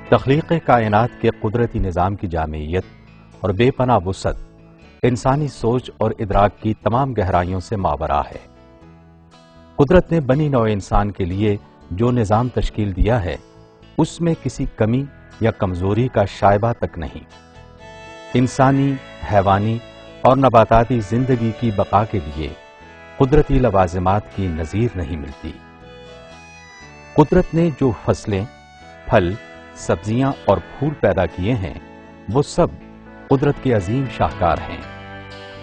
تخلیق کائنات کے قدرتی نظام کی جامعیت اور بے پناہ وسعت انسانی سوچ اور ادراک کی تمام گہرائیوں سے ماورا ہے۔ قدرت نے بنی نوع انسان کے لیے جو نظام تشکیل دیا ہے اس میں کسی کمی یا کمزوری کا شائبہ تک نہیں۔ انسانی، حیوانی اور نباتاتی زندگی کی بقا کے لیے قدرتی لوازمات کی نظیر نہیں ملتی۔ قدرت نے جو فصلیں، پھل، سبزیاں اور پھول پیدا کیے ہیں وہ سب قدرت کے عظیم شاہکار ہیں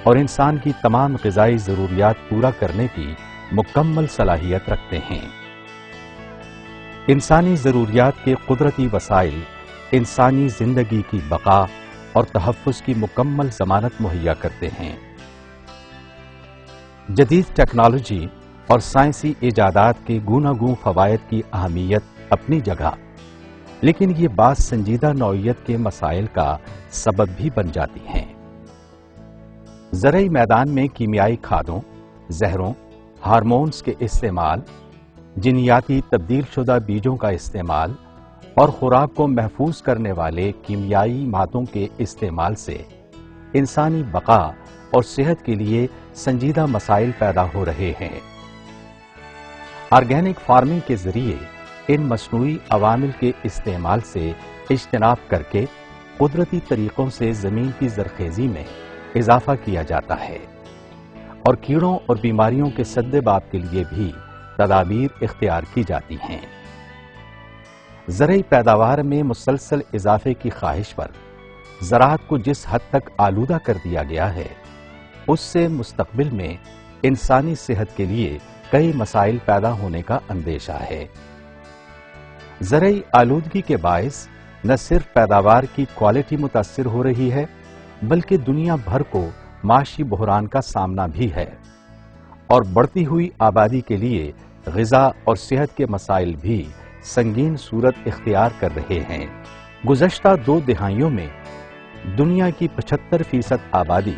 اور انسان کی تمام غذائی ضروریات پورا کرنے کی مکمل صلاحیت رکھتے ہیں۔ انسانی ضروریات کے قدرتی وسائل انسانی زندگی کی بقا اور تحفظ کی مکمل ضمانت مہیا کرتے ہیں۔ جدید ٹیکنالوجی اور سائنسی ایجادات کے گوناگوں فوائد کی اہمیت اپنی جگہ، لیکن یہ بات سنجیدہ نوعیت کے مسائل کا سبب بھی بن جاتی ہیں۔ زرعی میدان میں کیمیائی کھادوں، زہروں، ہارمونز کے استعمال، جینیاتی تبدیل شدہ بیجوں کا استعمال اور خوراک کو محفوظ کرنے والے کیمیائی مادوں کے استعمال سے انسانی بقا اور صحت کے لیے سنجیدہ مسائل پیدا ہو رہے ہیں۔ آرگینک فارمنگ کے ذریعے ان مصنوعی عوامل کے استعمال سے اجتناب کر کے قدرتی طریقوں سے زمین کی زرخیزی میں اضافہ کیا جاتا ہے اور کیڑوں اور بیماریوں کے سدباب کے لیے بھی تدابیر اختیار کی جاتی ہیں۔ زرعی پیداوار میں مسلسل اضافے کی خواہش پر زراعت کو جس حد تک آلودہ کر دیا گیا ہے اس سے مستقبل میں انسانی صحت کے لیے کئی مسائل پیدا ہونے کا اندیشہ ہے۔ زرعی آلودگی کے باعث نہ صرف پیداوار کی کوالٹی متاثر ہو رہی ہے بلکہ دنیا بھر کو معاشی بحران کا سامنا بھی ہے اور بڑھتی ہوئی آبادی کے لیے غذا اور صحت کے مسائل بھی سنگین صورت اختیار کر رہے ہیں۔ گزشتہ 2 دہائیوں میں دنیا کی 75% آبادی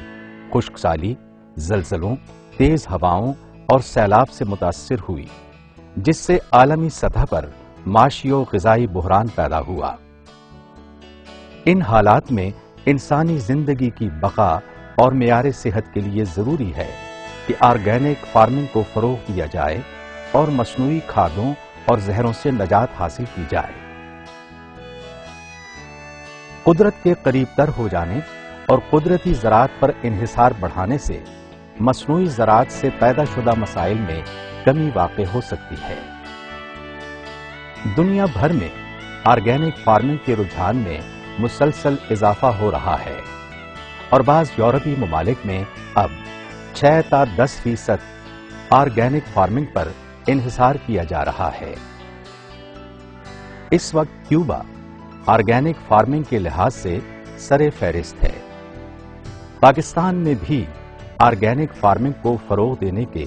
خشک سالی، زلزلوں، تیز ہواؤں اور سیلاب سے متاثر ہوئی، جس سے عالمی سطح پر معاشی و غذائی بحران پیدا ہوا۔ ان حالات میں انسانی زندگی کی بقا اور معیار صحت کے لیے ضروری ہے کہ آرگینک فارمنگ کو فروغ دیا جائے اور مصنوعی کھادوں اور زہروں سے نجات حاصل کی جائے۔ قدرت کے قریب تر ہو جانے اور قدرتی زراعت پر انحصار بڑھانے سے مصنوعی زراعت سے پیدا شدہ مسائل میں کمی واقع ہو سکتی ہے۔ دنیا بھر میں آرگینک فارمنگ کے رجحان میں مسلسل اضافہ ہو رہا ہے اور بعض یورپی ممالک میں اب 6 تا 10% آرگینک فارمنگ پر انحصار کیا جا رہا ہے۔ اس وقت کیوبا آرگینک فارمنگ کے لحاظ سے سر فہرست ہے۔ پاکستان میں بھی آرگینک فارمنگ کو فروغ دینے کے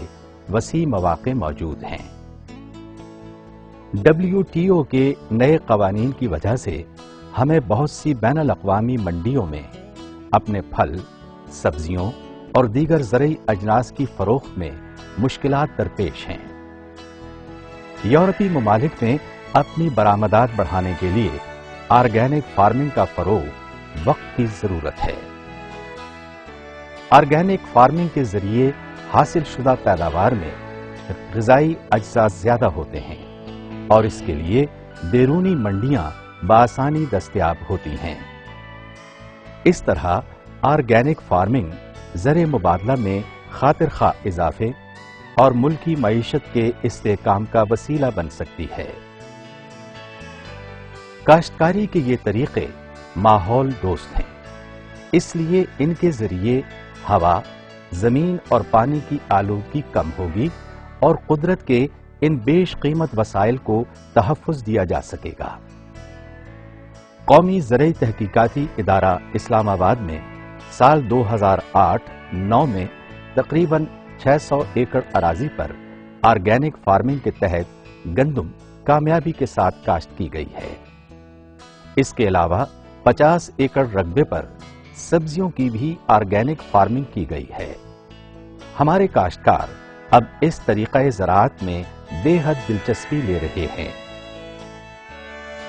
وسیع مواقع موجود ہیں۔ WTO کے نئے قوانین کی وجہ سے ہمیں بہت سی بین الاقوامی منڈیوں میں اپنے پھل، سبزیوں اور دیگر زرعی اجناس کی فروخت میں مشکلات درپیش ہیں۔ یورپی ممالک میں اپنی برآمدات بڑھانے کے لیے آرگینک فارمنگ کا فروغ وقت کی ضرورت ہے۔ آرگینک فارمنگ کے ذریعے حاصل شدہ پیداوار میں غذائی اجزاء زیادہ ہوتے ہیں اور اس کے لیے بیرونی منڈیاں بآسانی دستیاب ہوتی ہیں۔ اس طرح آرگینک فارمنگ زرعی مبادلہ میں خاطر خواہ اضافے اور ملکی معیشت کے استحکام کا وسیلہ بن سکتی ہے۔ کاشتکاری کے یہ طریقے ماحول دوست ہیں، اس لیے ان کے ذریعے ہوا، زمین اور پانی کی آلودگی کم ہوگی اور قدرت کے ان بیش قیمت وسائل کو تحفظ دیا جا سکے گا۔ قومی زرعی تحقیقاتی ادارہ اسلام آباد میں سال 2008-9 میں تقریباً 600 ایکڑ اراضی پر آرگینک فارمنگ کے تحت گندم کامیابی کے ساتھ کاشت کی گئی ہے۔ اس کے علاوہ 50 ایکڑ رقبے پر سبزیوں کی بھی آرگینک فارمنگ کی گئی ہے۔ ہمارے کاشتکار اب اس طریقہ زراعت میں بے حد دلچسپی لے رہے ہیں۔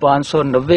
590